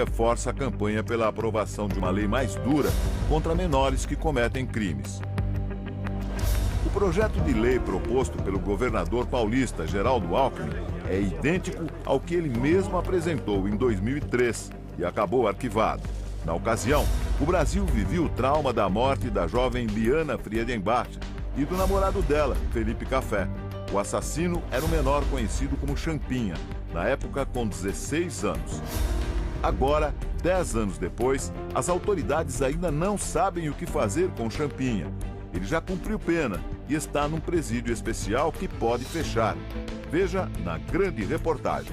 reforça a campanha pela aprovação de uma lei mais dura contra menores que cometem crimes. O projeto de lei proposto pelo governador paulista Geraldo Alckmin é idêntico ao que ele mesmo apresentou em 2003 e acabou arquivado. Na ocasião, o Brasil vivia o trauma da morte da jovem Liana Friedenbach e do namorado dela, Felipe Café. O assassino era um menor conhecido como Champinha, na época com 16 anos. Agora, 10 anos depois, as autoridades ainda não sabem o que fazer com Champinha. Ele já cumpriu pena e está num presídio especial que pode fechar. Veja na grande reportagem.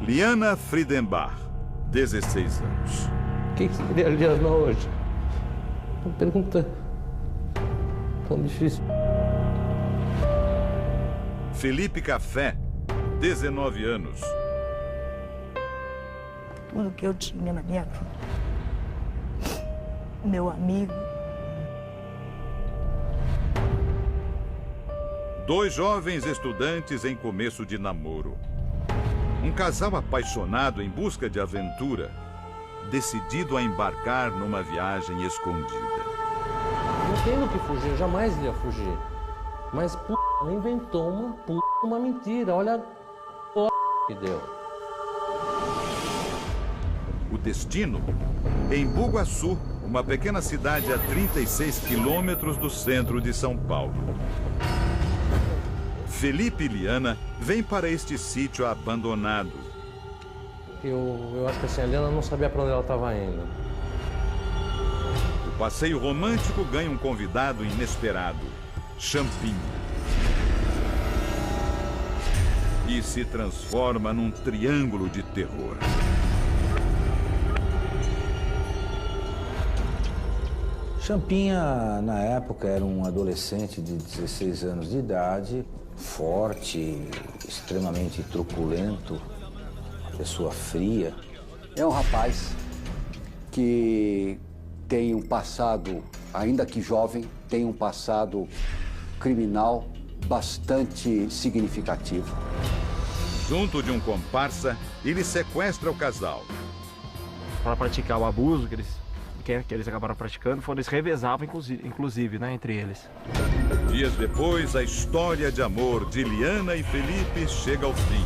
Liana Friedenbach, 16 anos. O que seria a Liana hoje? Uma pergunta tão difícil. Felipe Café, 19 anos. Tudo que eu tinha na minha vida. Meu amigo. Dois jovens estudantes em começo de namoro. Um casal apaixonado em busca de aventura, decidido a embarcar numa viagem escondida. Não tenho que fugir, jamais ia fugir. Mas ela inventou uma mentira, olha a que deu. O destino? Em Bugaçu, uma pequena cidade a 36 quilômetros do centro de São Paulo. Felipe e Liana vêm para este sítio abandonado. Eu acho que assim, a Liana não sabia para onde ela estava indo. O passeio romântico ganha um convidado inesperado, Champinha. E se transforma num triângulo de terror. Champinha, na época, era um adolescente de 16 anos de idade, forte, extremamente truculento, pessoa fria. É um rapaz que tem um passado, ainda que jovem, tem um passado criminal bastante significativo. Junto de um comparsa, ele sequestra o casal. Para praticar o abuso que eles acabaram praticando, eles revezavam, inclusive, né, entre eles. Dias depois, a história de amor de Liana e Felipe chega ao fim.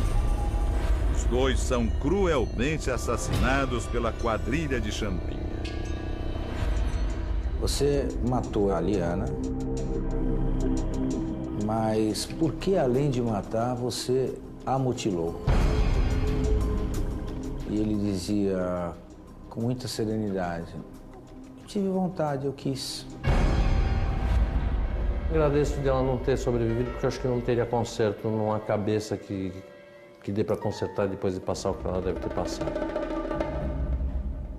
Os dois são cruelmente assassinados pela quadrilha de Champinha. Você matou a Liana, mas por que, além de matar, você a mutilou? E ele dizia com muita serenidade: tive vontade, eu quis. Agradeço dela não ter sobrevivido, porque eu acho que não teria conserto numa cabeça que dê para consertar depois de passar o que ela deve ter passado.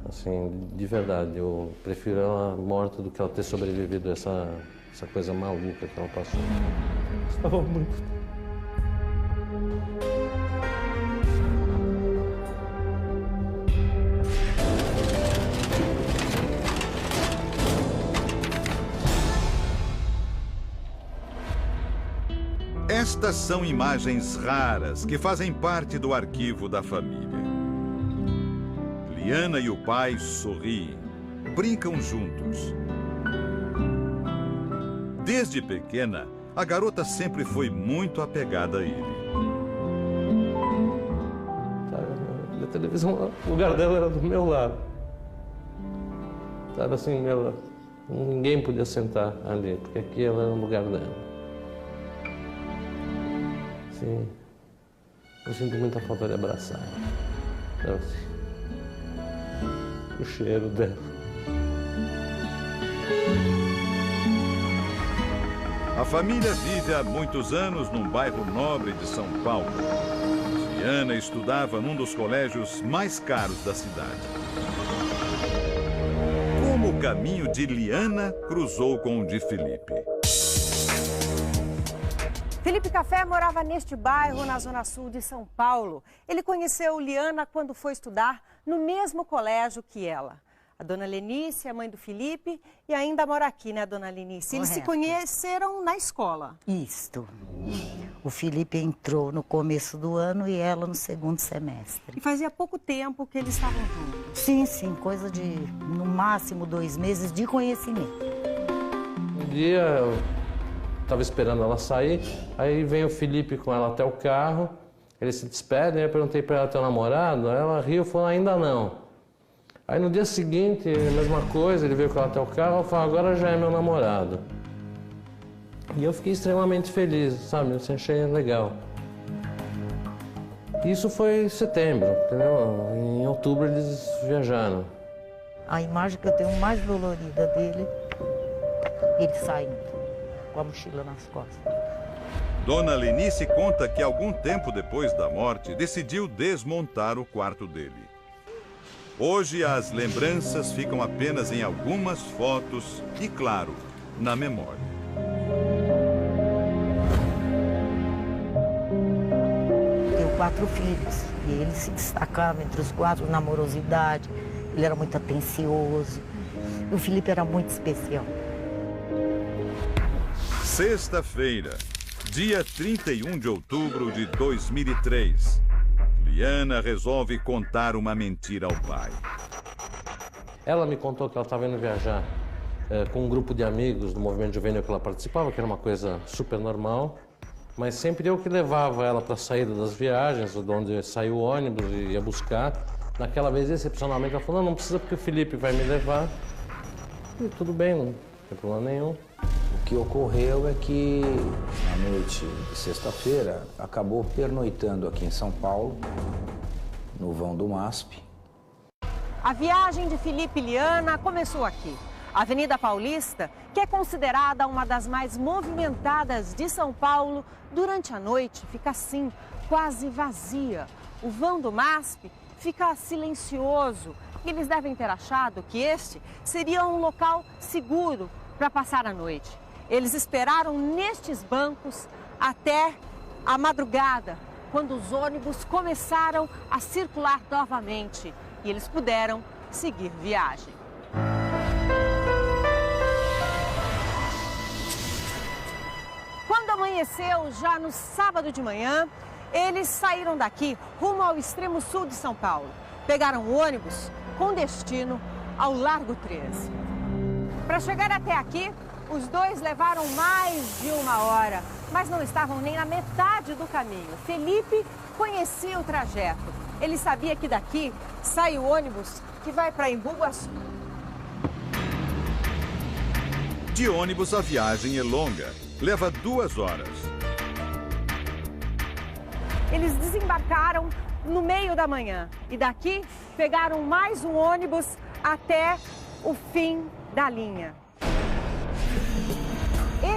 Assim, de verdade, eu prefiro ela morta do que ela ter sobrevivido a essa coisa maluca que ela passou. Estava muito... Estas são imagens raras que fazem parte do arquivo da família. Liana e o pai sorriem, brincam juntos. Desde pequena, a garota sempre foi muito apegada a ele. A televisão, o lugar dela era do meu lado. Sabe assim, ninguém podia sentar ali, porque aqui ela era o lugar dela. Sim, eu sinto muita falta de abraçar ela. O cheiro dela. A família vive há muitos anos num bairro nobre de São Paulo. Liana estudava num dos colégios mais caros da cidade. Como o caminho de Liana cruzou com o de Felipe? Felipe Café morava neste bairro, na zona sul de São Paulo. Ele conheceu Liana quando foi estudar no mesmo colégio que ela. A dona Lenice, a mãe do Felipe, e ainda mora aqui, né, dona Lenice? Eles se conheceram na escola. Isto. O Felipe entrou no começo do ano e ela no segundo semestre. E fazia pouco tempo que eles estavam juntos. Sim, sim, coisa de, no máximo, 2 meses de conhecimento. Um dia eu estava esperando ela sair, aí vem o Felipe com ela até o carro, eles se despedem, eu perguntei para ela, teu namorado? Aí ela riu e falou, ainda não. Aí no dia seguinte, a mesma coisa, ele veio com ela até o carro e falou, agora já é meu namorado. E eu fiquei extremamente feliz, sabe? Eu achei legal. Isso foi em setembro, entendeu? Em outubro eles viajaram. A imagem que eu tenho mais dolorida dele, ele saindo, com a mochila nas costas. Dona Lenice conta que algum tempo depois da morte, decidiu desmontar o quarto dele. Hoje as lembranças ficam apenas em algumas fotos e, claro, na memória. Tenho 4 filhos e ele se destacava entre os 4 na amorosidade, ele era muito atencioso. E o Felipe era muito especial. Sexta-feira, dia 31 de outubro de 2003. Liana resolve contar uma mentira ao pai. Ela me contou que ela estava indo viajar com um grupo de amigos do movimento juvenil que ela participava, que era uma coisa super normal, mas sempre eu que levava ela para a saída das viagens, de onde saiu o ônibus e ia buscar. Naquela vez, excepcionalmente, ela falou, não precisa porque o Felipe vai me levar. E tudo bem, não tem problema nenhum. O que ocorreu é que, na noite de sexta-feira, acabou pernoitando aqui em São Paulo, no vão do MASP. A viagem de Felipe e Liana começou aqui. A Avenida Paulista, que é considerada uma das mais movimentadas de São Paulo, durante a noite fica assim, quase vazia. O vão do MASP fica silencioso. E eles devem ter achado que este seria um local seguro para passar a noite. Eles esperaram nestes bancos até a madrugada, quando os ônibus começaram a circular novamente e eles puderam seguir viagem. Quando amanheceu, já no sábado de manhã, eles saíram daqui rumo ao extremo sul de São Paulo. Pegaram o ônibus com destino ao Largo 13. Para chegar até aqui, os dois levaram mais de 1 hora, mas não estavam nem na metade do caminho. Felipe conhecia o trajeto. Ele sabia que daqui sai o ônibus que vai para Embu-Guaçu. De ônibus, a viagem é longa. Leva 2 horas. Eles desembarcaram no meio da manhã e daqui pegaram mais um ônibus até o fim da linha.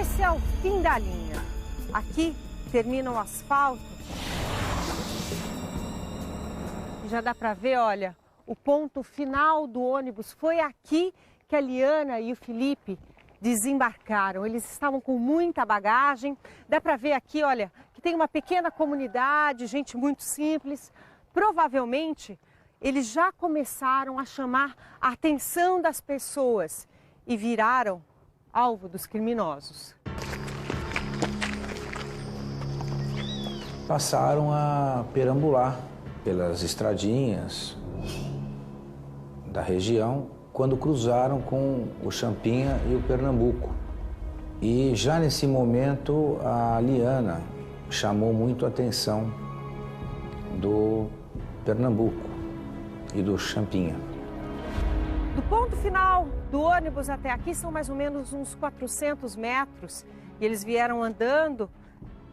Esse é o fim da linha. Aqui termina o asfalto. E já dá para ver, olha, o ponto final do ônibus. Foi aqui que a Liana e o Felipe desembarcaram. Eles estavam com muita bagagem. Dá para ver aqui, olha, que tem uma pequena comunidade, gente muito simples. Provavelmente, eles já começaram a chamar a atenção das pessoas e viraram alvo dos criminosos. Passaram a perambular pelas estradinhas da região quando cruzaram com o Champinha e o Pernambuco. E já nesse momento a Liana chamou muito a atenção do Pernambuco e do Champinha. Do ponto final do ônibus até aqui são mais ou menos uns 400 metros. E eles vieram andando,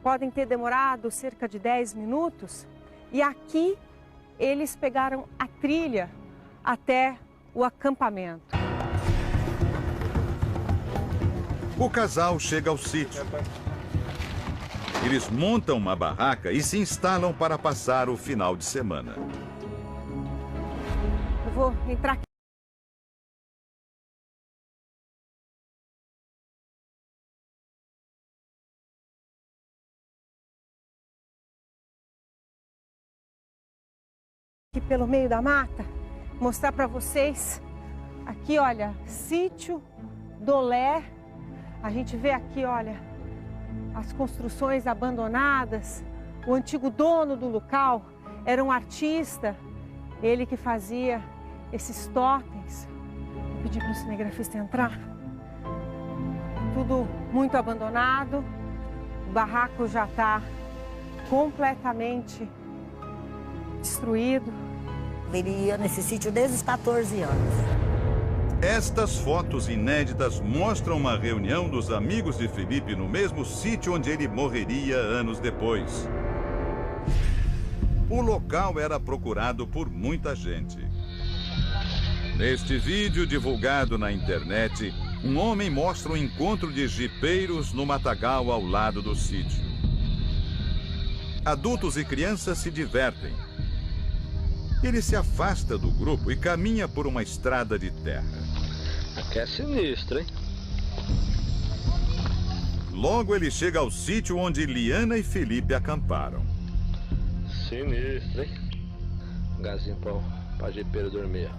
podem ter demorado cerca de 10 minutos. E aqui eles pegaram a trilha até o acampamento. O casal chega ao sítio. Eles montam uma barraca e se instalam para passar o final de semana. Eu vou entrar aqui. Aqui pelo meio da mata, mostrar para vocês Aqui, olha, sítio Dolé. A gente vê aqui, olha, as construções abandonadas. O antigo dono do local era um artista, ele que fazia esses totens. Vou pedir para o cinegrafista entrar. Tudo muito abandonado. O barraco já está completamente destruído. Ele ia nesse sítio desde os 14 anos. Estas fotos inéditas mostram uma reunião dos amigos de Felipe no mesmo sítio onde ele morreria anos depois. O local era procurado por muita gente. Neste vídeo divulgado na internet, um homem mostra um encontro de jipeiros no matagal ao lado do sítio. Adultos e crianças se divertem. Ele se afasta do grupo e caminha por uma estrada de terra. Aqui é sinistro, hein? Logo ele chega ao sítio onde Liana e Felipe acamparam. Sinistro, hein? Lugarzinho pra jipeiro dormir.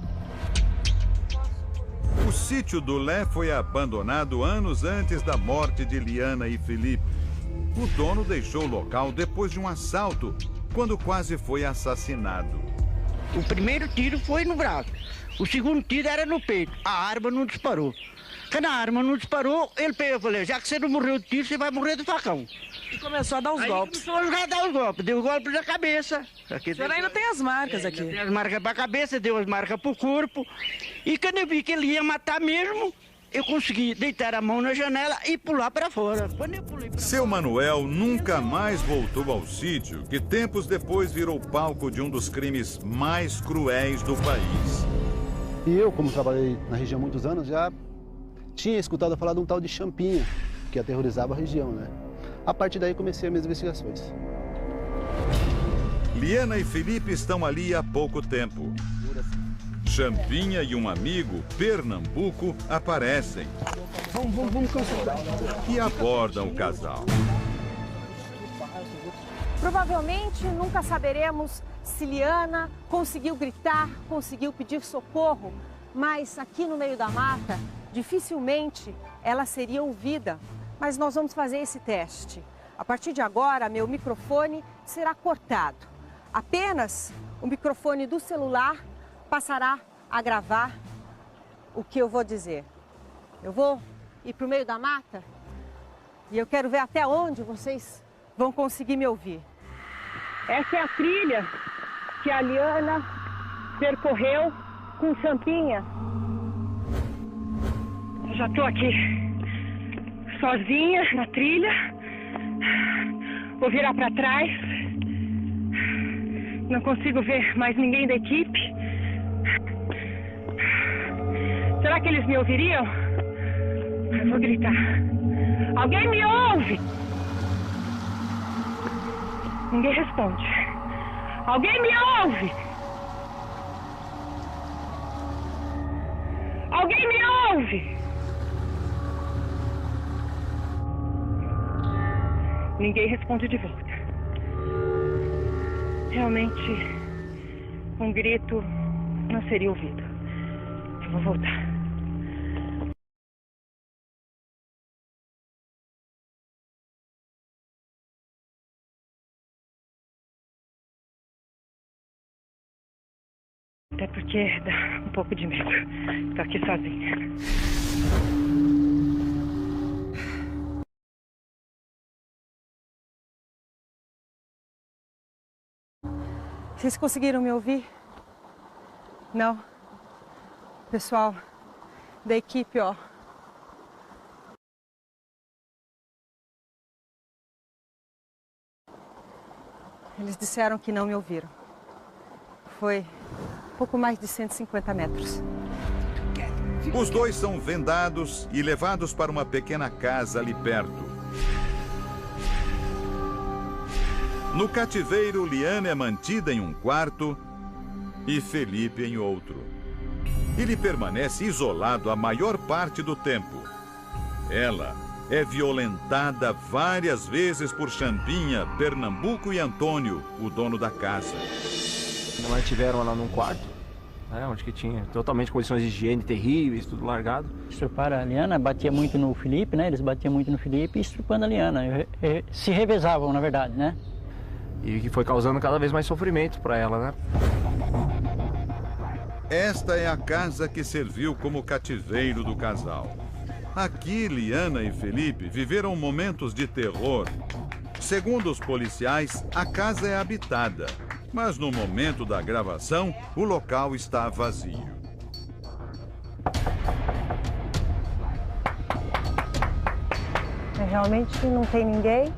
O sítio do Lé foi abandonado anos antes da morte de Liana e Felipe. O dono deixou o local depois de um assalto, quando quase foi assassinado. O primeiro tiro foi no braço, o segundo tiro era no peito, a arma não disparou. Quando a arma não disparou, ele pegou e falou, já que você não morreu de tiro, você vai morrer do facão. E começou a dar os golpes. Começou a dar os golpes, deu golpe na cabeça. Aqui o senhor ainda tem as marcas aqui. Tem as marcas pra cabeça, deu as marcas pro corpo. E quando eu vi que ele ia matar mesmo, eu consegui deitar a mão na janela e pular para fora. Quando eu pulei pra Seu Manuel nunca mais voltou ao sítio, que tempos depois virou palco de um dos crimes mais cruéis do país. E eu, como trabalhei na região há muitos anos, já tinha escutado falar de um tal de champinha, que aterrorizava a região, né? A partir daí comecei as minhas investigações. Liana e Felipe estão ali há pouco tempo. Champinha e um amigo, Pernambuco, aparecem. Vamos consultar. E abordam o casal. Provavelmente nunca saberemos se Liana conseguiu gritar, conseguiu pedir socorro, mas aqui no meio da mata, dificilmente ela seria ouvida. Mas nós vamos fazer esse teste. A partir de agora, meu microfone será cortado. Apenas o microfone do celular passará a gravar o que eu vou dizer. Eu vou ir para o meio da mata e eu quero ver até onde vocês vão conseguir me ouvir. Essa é a trilha que a Liana percorreu com Champinha. Eu já estou aqui sozinha na trilha. Vou virar para trás. Não consigo ver mais ninguém da equipe. Será que eles me ouviriam? Eu vou gritar. Alguém me ouve? Ninguém responde. Alguém me ouve? Alguém me ouve? Ninguém responde de volta. Realmente, um grito não seria ouvido. Eu vou voltar. Até porque dá um pouco de medo. Estou aqui sozinha. Vocês conseguiram me ouvir? Não? Pessoal da equipe, ó. Eles disseram que não me ouviram. Foi pouco mais de 150 metros. Os dois são vendados e levados para uma pequena casa ali perto. No cativeiro, Liana é mantida em um quarto e Felipe em outro. Ele permanece isolado a maior parte do tempo. Ela é violentada várias vezes por Champinha, Pernambuco e Antônio, o dono da casa. Nós tiveram ela num quarto, né, onde que tinha totalmente condições de higiene terríveis, tudo largado. Estruparam a Liana, batia muito no Felipe, né? Eles batiam muito no Felipe e estrupando a Liana. Se revezavam, na verdade, né? E que foi causando cada vez mais sofrimento para ela, né? Esta é a casa que serviu como cativeiro do casal. Aqui, Liana e Felipe viveram momentos de terror. Segundo os policiais, a casa é habitada, mas no momento da gravação, o local está vazio. Realmente não tem ninguém?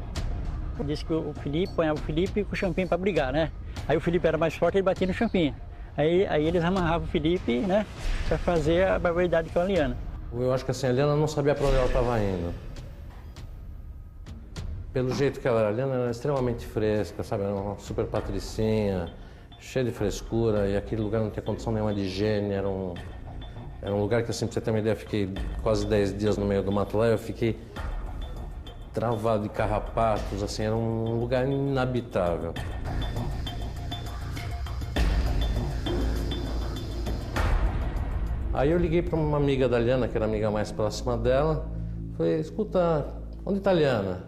Disse que o Felipe ponhava o Felipe com o Champinha para brigar, né? Aí o Felipe era mais forte, ele batia no Champinha. Aí eles amarravam o Felipe, né, para fazer a barbaridade com a Liana. Eu acho que assim, a Liana não sabia para onde ela estava indo. Pelo jeito que ela era, a Liana era extremamente fresca, sabe? Era uma super patricinha, cheia de frescura, e aquele lugar não tinha condição nenhuma de higiene, era um lugar que, assim, pra você ter uma ideia, eu fiquei quase 10 dias no meio do mato lá, eu fiquei travado de carrapatos, assim, era um lugar inabitável. Aí eu liguei para uma amiga da Liana, que era a amiga mais próxima dela, falei, escuta, onde está a Liana?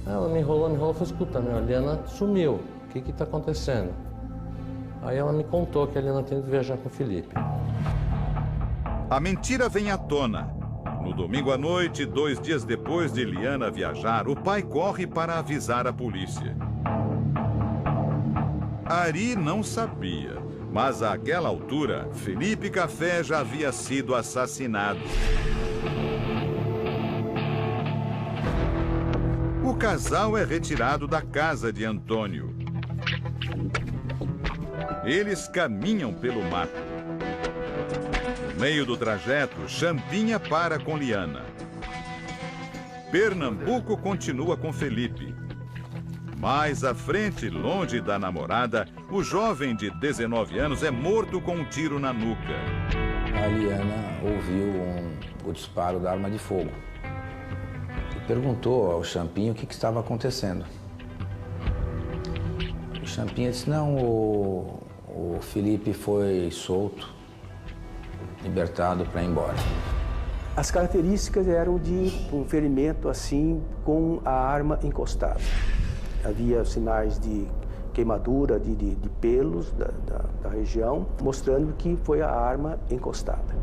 Ela me enrolou, falei, escuta, a Liana sumiu, o que está acontecendo? Aí ela me contou que a Liana tinha que viajar com o Felipe. A mentira vem à tona. No domingo à noite, 2 dias depois de Liana viajar, o pai corre para avisar a polícia. Ari não sabia, mas àquela altura, Felipe Café já havia sido assassinado. O casal é retirado da casa de Antônio. Eles caminham pelo mato. No meio do trajeto, Champinha para com Liana. Pernambuco continua com Felipe. Mais à frente, longe da namorada, o jovem de 19 anos é morto com um tiro na nuca. A Liana ouviu o disparo da arma de fogo e perguntou ao Champinha o que estava acontecendo. O Champinha disse, não, o Felipe foi solto, libertado para ir embora. As características eram de um ferimento assim com a arma encostada. Havia sinais de queimadura de pelos da região, mostrando que foi a arma encostada.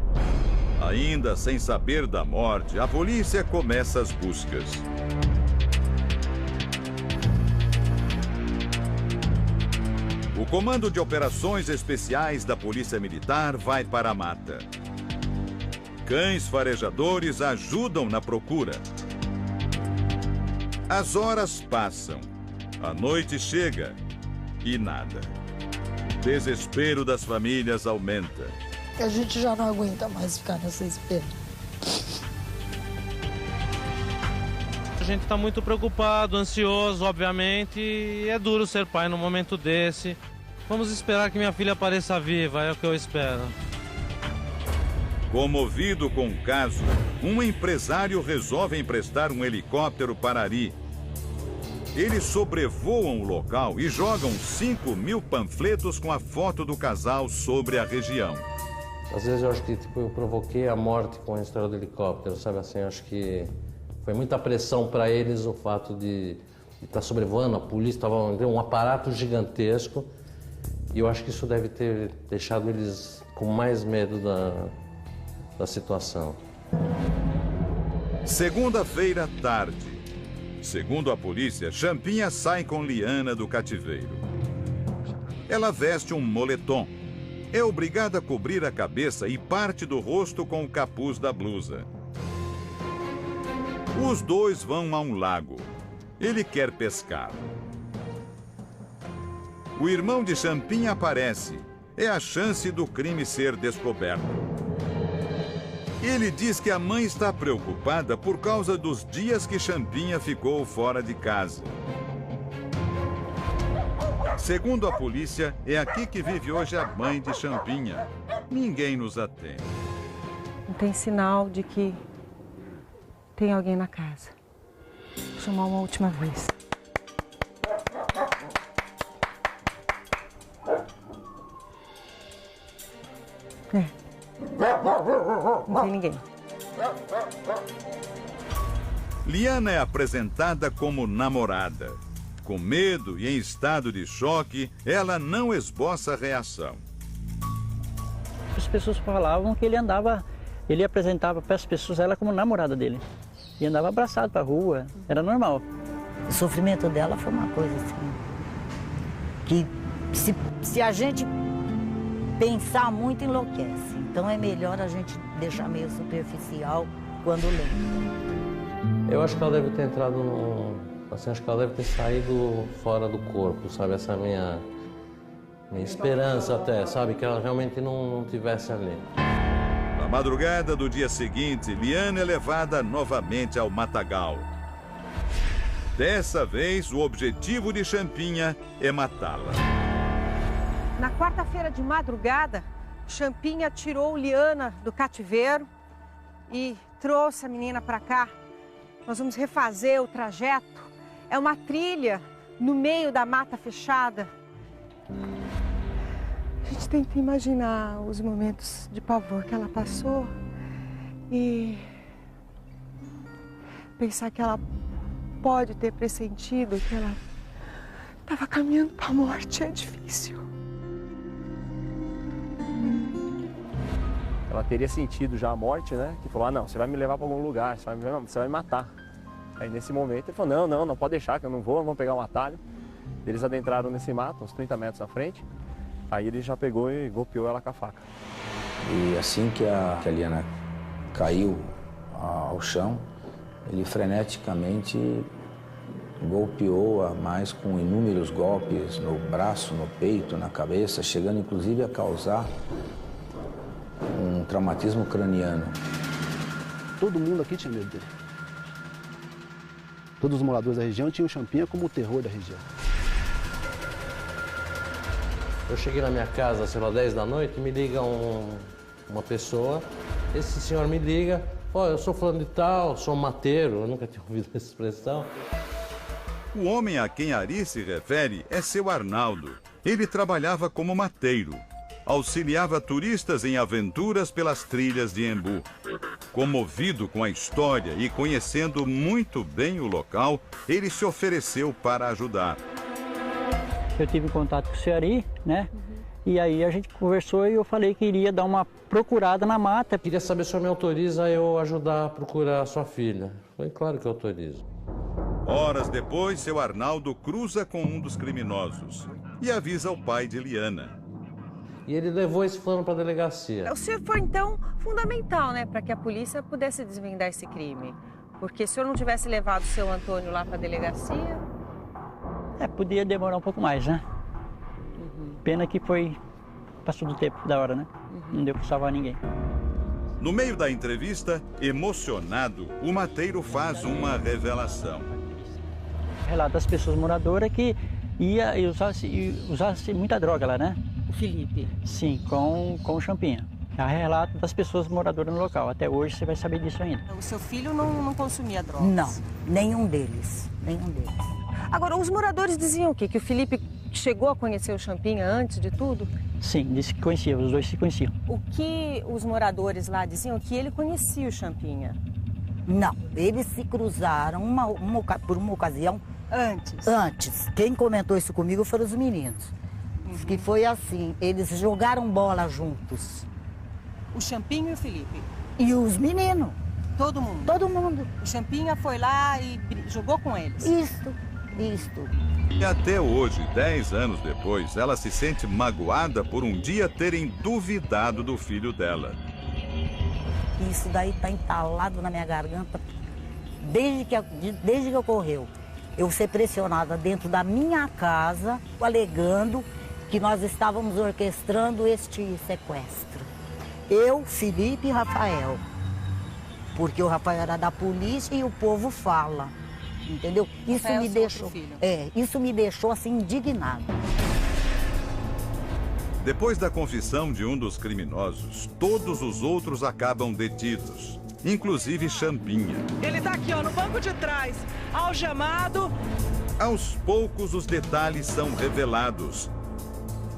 Ainda sem saber da morte, a polícia começa as buscas. O Comando de Operações Especiais da Polícia Militar vai para a mata. Cães farejadores ajudam na procura. As horas passam. A noite chega e nada. O desespero das famílias aumenta. A gente já não aguenta mais ficar nessa espera. A gente está muito preocupado, ansioso, obviamente, e é duro ser pai num momento desse. Vamos esperar que minha filha apareça viva, é o que eu espero. Comovido com o caso, um empresário resolve emprestar um helicóptero para Ari. Eles sobrevoam o local e jogam 5.000 panfletos com a foto do casal sobre a região. Às vezes eu acho que eu provoquei a morte com a história do helicóptero, sabe assim? Eu acho que foi muita pressão para eles o fato de estar sobrevoando, a polícia estava um aparato gigantesco. E eu acho que isso deve ter deixado eles com mais medo da situação. Segunda-feira, tarde. Segundo a polícia, Champinha sai com Liana do cativeiro. Ela veste um moletom. É obrigada a cobrir a cabeça e parte do rosto com o capuz da blusa. Os dois vão a um lago. Ele quer pescar. O irmão de Champinha aparece. É a chance do crime ser descoberto. Ele diz que a mãe está preocupada por causa dos dias que Champinha ficou fora de casa. Segundo a polícia, é aqui que vive hoje a mãe de Champinha. Ninguém nos atende. Não tem sinal de que tem alguém na casa. Vou chamar uma última vez. Não tem ninguém. Liana é apresentada como namorada. Com medo e em estado de choque, ela não esboça reação. As pessoas falavam que ele apresentava para as pessoas ela como namorada dele. E andava abraçado para a rua, era normal. O sofrimento dela foi uma coisa assim, que se a gente pensar muito, enlouquece. Então é melhor a gente deixar meio superficial quando lê. Eu acho que ela deve ter entrado no... Assim, acho que ela deve ter saído fora do corpo, sabe? Essa minha esperança até, sabe? Que ela realmente não tivesse ali. Na madrugada do dia seguinte, Liana é levada novamente ao matagal. Dessa vez, o objetivo de Champinha é matá-la. Na quarta-feira de madrugada, Champinha tirou Liana do cativeiro e trouxe a menina para cá. Nós vamos refazer o trajeto. É uma trilha no meio da mata fechada. A gente tenta imaginar os momentos de pavor que ela passou e pensar que ela pode ter pressentido que ela estava caminhando para a morte. É difícil. Ela teria sentido já a morte, né? Que falou, não, você vai me levar para algum lugar, você vai me matar. Aí nesse momento ele falou, não pode deixar que eu não vou, vamos pegar um atalho. Eles adentraram nesse mato, uns 30 metros à frente. Aí ele já pegou e golpeou ela com a faca. E assim que a Liana caiu ao chão, ele freneticamente golpeou-a mais com inúmeros golpes no braço, no peito, na cabeça, chegando inclusive a causar um traumatismo craniano. Todo mundo aqui tinha medo dele. Todos os moradores da região tinham o Champinha como o terror da região. Eu cheguei na minha casa, sei lá, 10 da noite, me liga uma pessoa. Esse senhor me liga, eu sou fulano de tal, sou mateiro, eu nunca tinha ouvido essa expressão. O homem a quem Ari se refere é seu Arnaldo. Ele trabalhava como mateiro. Auxiliava turistas em aventuras pelas trilhas de Embu. Comovido com a história e conhecendo muito bem o local, ele se ofereceu para ajudar. Eu tive contato com o seu Ari, né? E aí a gente conversou e eu falei que iria dar uma procurada na mata. Queria saber se o senhor me autoriza a eu ajudar a procurar a sua filha. Foi claro que eu autorizo. Horas depois, seu Arnaldo cruza com um dos criminosos e avisa o pai de Liana. E ele levou esse fulano para a delegacia. O senhor foi, então, fundamental, né, para que a polícia pudesse desvendar esse crime. Porque se o senhor não tivesse levado o seu Antônio lá para a delegacia... Podia demorar um pouco mais, né? Pena que passou do tempo da hora, né? Não deu para salvar ninguém. No meio da entrevista, emocionado, o mateiro faz uma revelação. Relato das pessoas moradoras que ia e usasse muita droga lá, né? O Felipe? Sim, com o Champinha. É relato das pessoas moradoras no local. Até hoje você vai saber disso ainda. O seu filho não consumia drogas? Não, nenhum deles. Agora, os moradores diziam o quê? Que o Felipe chegou a conhecer o Champinha antes de tudo? Sim, disse que conhecia, os dois se conheciam. O que os moradores lá diziam? Que ele conhecia o Champinha? Não, eles se cruzaram por uma ocasião. Antes. Quem comentou isso comigo foram os meninos. Que foi assim, eles jogaram bola juntos. O Champinha e o Felipe? E os meninos. Todo mundo? Todo mundo. O Champinha foi lá e jogou com eles? Isto. E até hoje, 10 anos depois, ela se sente magoada por um dia terem duvidado do filho dela. Isso daí está entalado na minha garganta desde que ocorreu. Eu ser pressionada dentro da minha casa, alegando que nós estávamos orquestrando este sequestro. Eu, Felipe e Rafael. Porque o Rafael era da polícia e o povo fala. Entendeu? Isso me deixou assim indignada. Depois da confissão de um dos criminosos, todos os outros acabam detidos, inclusive Champinha. Ele tá aqui, no banco de trás, algemado. Aos poucos, os detalhes são revelados.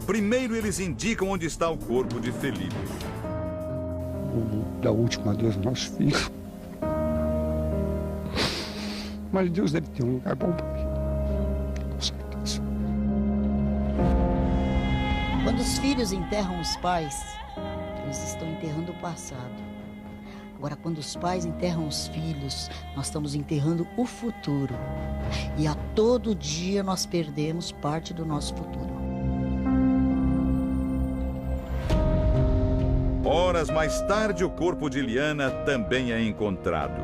Primeiro, eles indicam onde está o corpo de Felipe. dar o último adeus ao nosso filho. Mas Deus deve ter um lugar bom para mim. Com certeza. Quando os filhos enterram os pais, eles estão enterrando o passado. Agora, quando os pais enterram os filhos, nós estamos enterrando o futuro. E a todo dia nós perdemos parte do nosso futuro. Horas mais tarde, o corpo de Liana também é encontrado.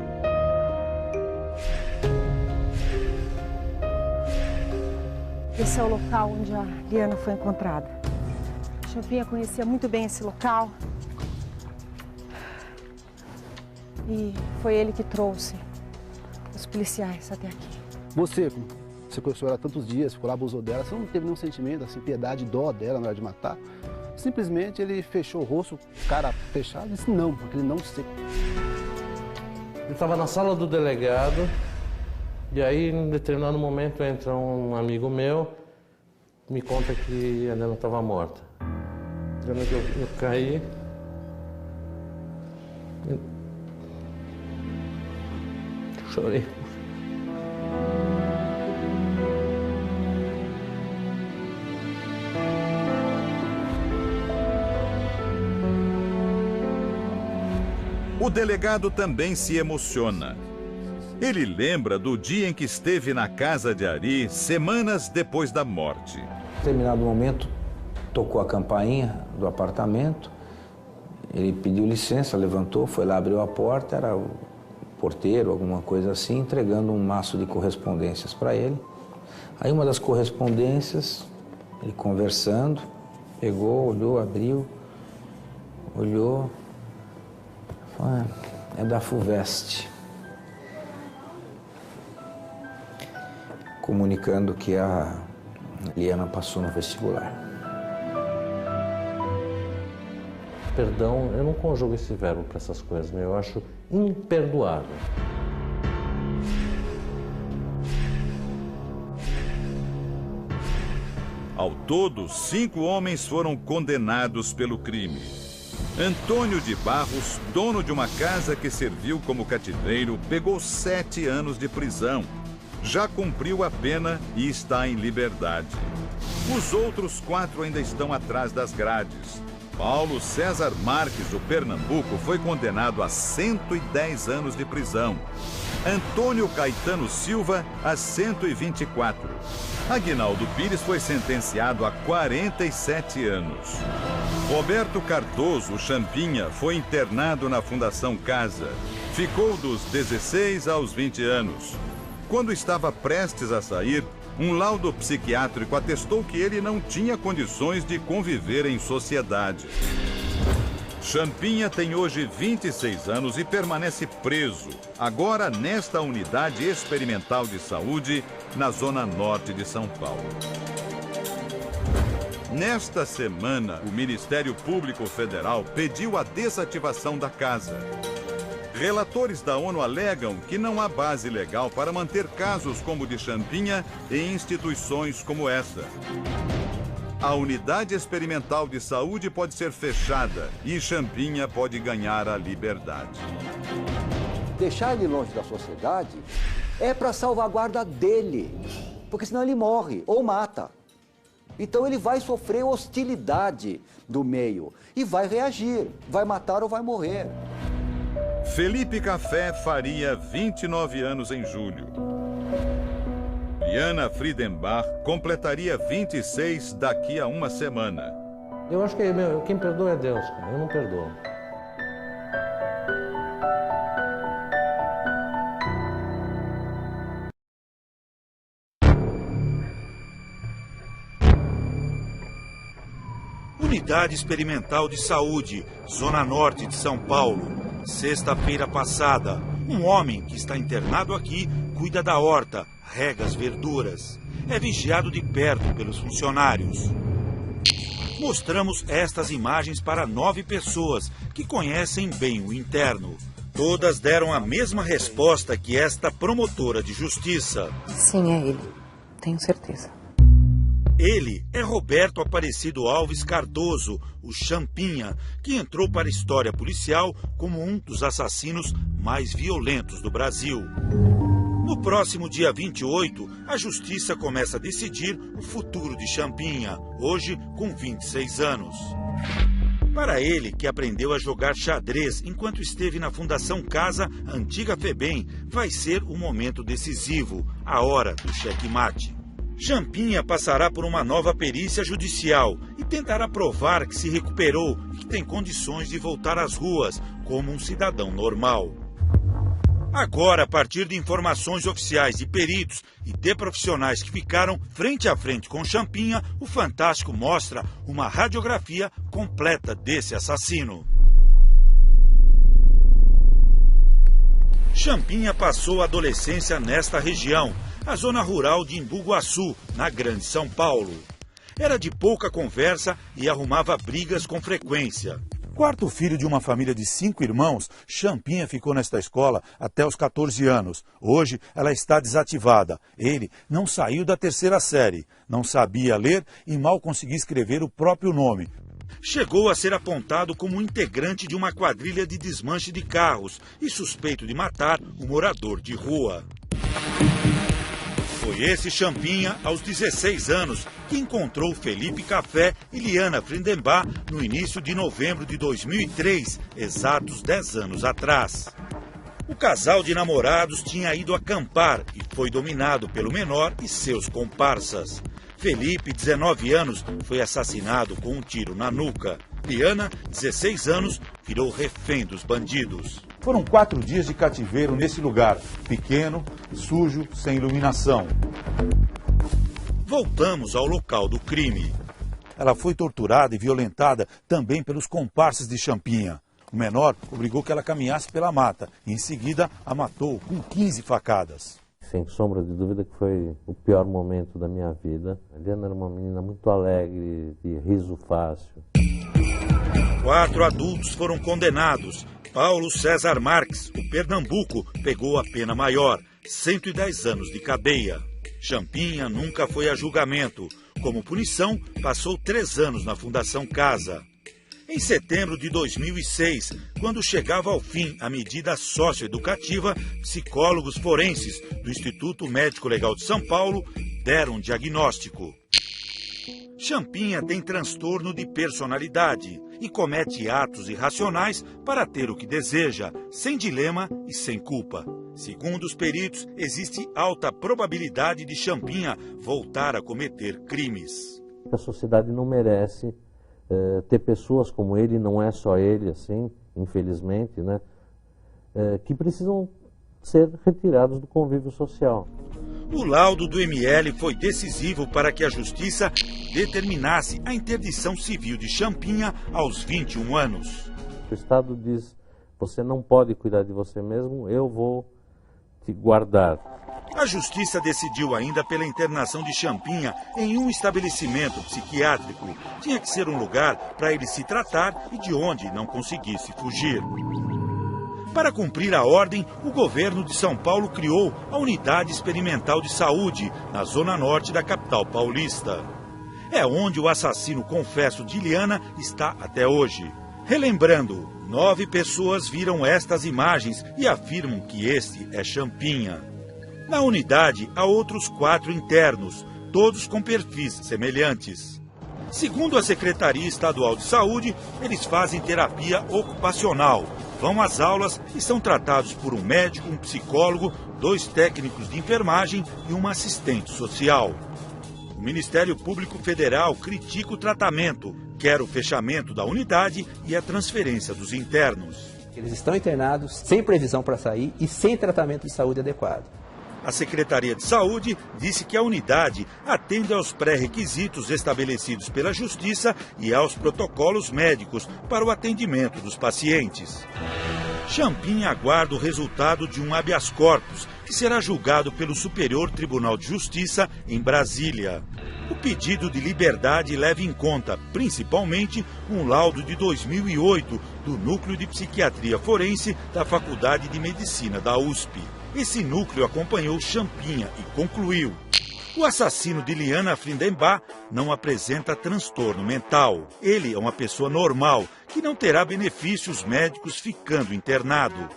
Esse é o local onde a Liana foi encontrada. Champinha conhecia muito bem esse local. E foi ele que trouxe os policiais até aqui. Você conheceu ela tantos dias, ficou lá, abusou dela, você não teve nenhum sentimento, assim, piedade, dó dela na hora de matar? Simplesmente ele fechou o rosto, cara fechado, e disse não, aquele não seco. Ele estava na sala do delegado, e aí, em determinado momento, entra um amigo meu, me conta que a Liana estava morta. Eu caí. Chorei. O delegado também se emociona. Ele lembra do dia em que esteve na casa de Ari, semanas depois da morte. Em determinado momento, tocou a campainha do apartamento, ele pediu licença, levantou, foi lá, abriu a porta, era o porteiro, alguma coisa assim, entregando um maço de correspondências para ele. Aí uma das correspondências, ele conversando, pegou, olhou, abriu, olhou, falou, é da FUVEST. Comunicando que a Liana passou no vestibular. Perdão, eu não conjugo esse verbo para essas coisas, eu acho imperdoável. Ao todo, 5 homens foram condenados pelo crime. Antônio de Barros, dono de uma casa que serviu como cativeiro, pegou 7 anos de prisão. Já cumpriu a pena e está em liberdade. Os outros 4 ainda estão atrás das grades. Paulo César Marques, o Pernambuco, foi condenado a 110 anos de prisão. Antônio Caetano Silva, a 124. Aguinaldo Pires foi sentenciado a 47 anos. Roberto Cardoso, Champinha, foi internado na Fundação Casa. Ficou dos 16 aos 20 anos. Quando estava prestes a sair, um laudo psiquiátrico atestou que ele não tinha condições de conviver em sociedade. Champinha tem hoje 26 anos e permanece preso, agora nesta unidade experimental de saúde, na zona norte de São Paulo. Nesta semana, o Ministério Público Federal pediu a desativação da casa. Relatores da ONU alegam que não há base legal para manter casos como o de Champinha em instituições como essa. A unidade experimental de saúde pode ser fechada e Champinha pode ganhar a liberdade. Deixar ele longe da sociedade é para salvaguarda dele, porque senão ele morre ou mata. Então ele vai sofrer hostilidade do meio e vai reagir, vai matar ou vai morrer. Felipe Café faria 29 anos em julho. Liana Friedenbach completaria 26 daqui a uma semana. Eu acho que quem perdoa é Deus, cara. Eu não perdoo. Unidade Experimental de Saúde, Zona Norte de São Paulo. Sexta-feira passada, um homem que está internado aqui cuida da horta, rega as verduras. É vigiado de perto pelos funcionários. Mostramos estas imagens para 9 pessoas que conhecem bem o interno. Todas deram a mesma resposta que esta promotora de justiça. Sim, é ele. Tenho certeza. Ele é Roberto Aparecido Alves Cardoso, o Champinha, que entrou para a história policial como um dos assassinos mais violentos do Brasil. No próximo dia 28, a justiça começa a decidir o futuro de Champinha, hoje com 26 anos. Para ele, que aprendeu a jogar xadrez enquanto esteve na Fundação Casa, antiga FEBEM, vai ser um momento decisivo, a hora do checkmate. Champinha passará por uma nova perícia judicial e tentará provar que se recuperou e que tem condições de voltar às ruas como um cidadão normal. Agora, a partir de informações oficiais de peritos e de profissionais que ficaram frente a frente com Champinha, o Fantástico mostra uma radiografia completa desse assassino. Champinha passou a adolescência nesta região, a zona rural de Embu-Guaçu, na Grande São Paulo. Era de pouca conversa e arrumava brigas com frequência. Quarto filho de uma família de 5 irmãos, Champinha ficou nesta escola até os 14 anos. Hoje ela está desativada. Ele não saiu da 3ª série, não sabia ler e mal conseguia escrever o próprio nome. Chegou a ser apontado como integrante de uma quadrilha de desmanche de carros e suspeito de matar um morador de rua. Foi esse Champinha, aos 16 anos, que encontrou Felipe Café e Liana Frindembá no início de novembro de 2003, exatos 10 anos atrás. O casal de namorados tinha ido acampar e foi dominado pelo menor e seus comparsas. Felipe, 19 anos, foi assassinado com um tiro na nuca. Liana, 16 anos, virou refém dos bandidos. Foram 4 dias de cativeiro nesse lugar, pequeno, sujo, sem iluminação. Voltamos ao local do crime. Ela foi torturada e violentada também pelos comparsas de Champinha. O menor obrigou que ela caminhasse pela mata e em seguida a matou com 15 facadas. Sem sombra de dúvida que foi o pior momento da minha vida. A Liana era uma menina muito alegre, de riso fácil. 4 adultos foram condenados. Paulo César Marques, o Pernambuco, pegou a pena maior, 110 anos de cadeia. Champinha nunca foi a julgamento. Como punição, passou 3 anos na Fundação Casa. Em setembro de 2006, quando chegava ao fim a medida socioeducativa, psicólogos forenses do Instituto Médico Legal de São Paulo deram um diagnóstico. Champinha tem transtorno de personalidade e comete atos irracionais para ter o que deseja, sem dilema e sem culpa. Segundo os peritos, existe alta probabilidade de Champinha voltar a cometer crimes. A sociedade não merece ter pessoas como ele, não é só ele, assim, infelizmente, né, que precisam ser retirados do convívio social. O laudo do ML foi decisivo para que a justiça determinasse a interdição civil de Champinha aos 21 anos. O Estado diz, você não pode cuidar de você mesmo, eu vou te guardar. A justiça decidiu ainda pela internação de Champinha em um estabelecimento psiquiátrico. Tinha que ser um lugar para ele se tratar e de onde não conseguisse fugir. Para cumprir a ordem, o governo de São Paulo criou a Unidade Experimental de Saúde, na zona norte da capital paulista. É onde o assassino confesso de Liana está até hoje. Relembrando, 9 pessoas viram estas imagens e afirmam que este é Champinha. Na unidade, há outros 4 internos, todos com perfis semelhantes. Segundo a Secretaria Estadual de Saúde, eles fazem terapia ocupacional, vão às aulas e são tratados por um médico, um psicólogo, 2 técnicos de enfermagem e uma assistente social. O Ministério Público Federal critica o tratamento, quer o fechamento da unidade e a transferência dos internos. Eles estão internados sem previsão para sair e sem tratamento de saúde adequado. A Secretaria de Saúde disse que a unidade atende aos pré-requisitos estabelecidos pela Justiça e aos protocolos médicos para o atendimento dos pacientes. Champinha aguarda o resultado de um habeas corpus, que será julgado pelo Superior Tribunal de Justiça em Brasília. O pedido de liberdade leva em conta, principalmente, um laudo de 2008 do Núcleo de Psiquiatria Forense da Faculdade de Medicina da USP. Esse núcleo acompanhou Champinha e concluiu: O assassino de Liana Frindembá não apresenta transtorno mental. Ele é uma pessoa normal, que não terá benefícios médicos ficando internado.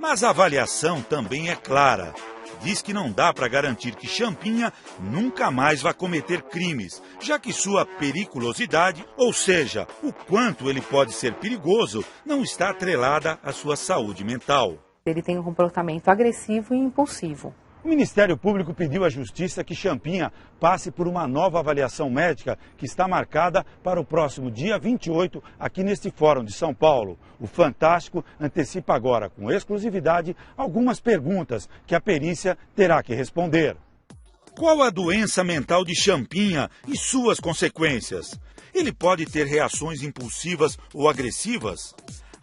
Mas a avaliação também é clara. Diz que não dá para garantir que Champinha nunca mais vai cometer crimes, já que sua periculosidade, ou seja, o quanto ele pode ser perigoso, não está atrelada à sua saúde mental. Ele tem um comportamento agressivo e impulsivo. O Ministério Público pediu à Justiça que Champinha passe por uma nova avaliação médica que está marcada para o próximo dia 28 aqui neste Fórum de São Paulo. O Fantástico antecipa agora, com exclusividade, algumas perguntas que a perícia terá que responder. Qual a doença mental de Champinha e suas consequências? Ele pode ter reações impulsivas ou agressivas?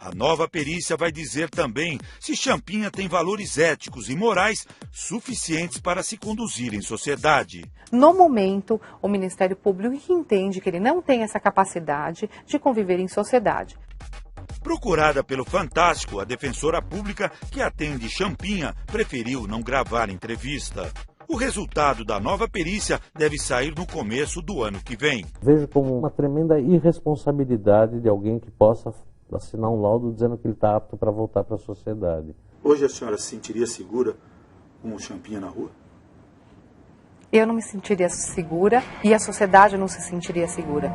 A nova perícia vai dizer também se Champinha tem valores éticos e morais suficientes para se conduzir em sociedade. No momento, o Ministério Público entende que ele não tem essa capacidade de conviver em sociedade. Procurada pelo Fantástico, a defensora pública que atende Champinha preferiu não gravar entrevista. O resultado da nova perícia deve sair no começo do ano que vem. Vejo como uma tremenda irresponsabilidade de alguém que possa assinar um laudo dizendo que ele está apto para voltar para a sociedade. Hoje a senhora se sentiria segura com o Champinha na rua? Eu não me sentiria segura e a sociedade não se sentiria segura.